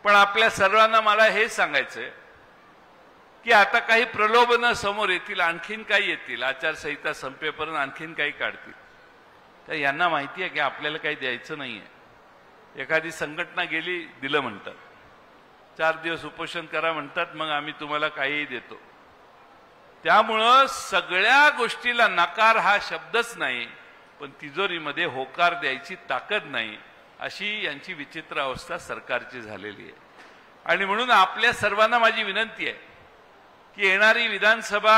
पण आपल्या सर्वांना मला हे सांगायचंय की आता काही प्रलोभनं समोर येतील, आणखीन काही येतील, आचारसंहिता संपेपर्यंत आणखीन काही काढतील. तर यांना माहिती आहे की आपल्याला काही द्यायचं नाहीये. एखादी संघटना गेली, दिलं म्हणतात, 4 दिवस उपोषण करा म्हणतात, मग आम्ही तुम्हाला काहीही देतो. त्यामुळं सगळ्या गोष्टीला नकार हा शब्दच नाही, पण तिजोरीमध्ये होकार द्यायची ताकद नाही, अशी यांची विचित्र अवस्था सरकारची झालेली आहे. आणि म्हणून आपल्या सर्वांना माझी विनंती आहे की येणारी विधानसभा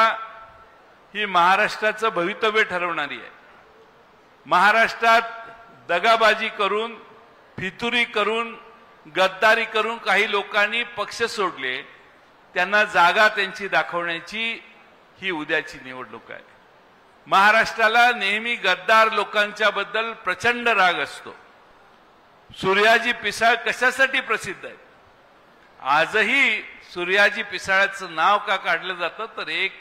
ही महाराष्ट्राचं भवितव्य ठरवणारी आहे. महाराष्ट्रात दगाबाजी करून, फितुरी करून, गद्दारी करून काही लोकांनी पक्ष सोडले, त्यांना जागा त्यांची दाखवण्याची ही उद्याची निवडणूक आहे. महाराष्ट्राला नेहमी गद्दार लोकांच्या बद्दल प्रचंड राग असतो. सूर्याजी पिसाळ कशासाठी प्रसिद्ध आहे? आजही सूर्याजी पिसाळाचं नाव का काढलं जातं तर एक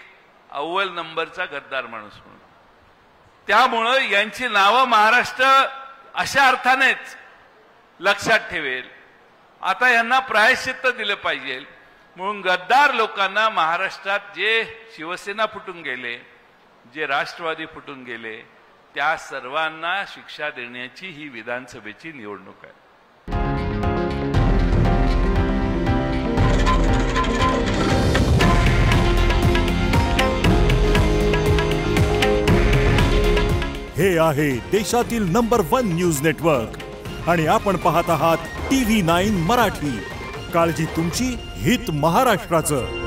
अव्वल नंबरचा गद्दार माणूस म्हणून. त्यामुळं यांची नावं महाराष्ट्र अशा अर्थानेच लक्षात ठेवेल. आता यांना प्रायश्चित्त दिलं पाहिजे. म्हणून गद्दार लोकांना महाराष्ट्रात जे शिवसेना फुटून गेले, जे राष्ट्रवादी फुटून गेले, त्या सर्वांना शिक्षा देण्याची ही विधानसभेची निवडणूक आहे. हे आहे देशातील नंबर 1 न्यूज नेटवर्क आणि आपण पाहत आहात TV9 मराठी. काळजी तुमची, हित महाराष्ट्राचं.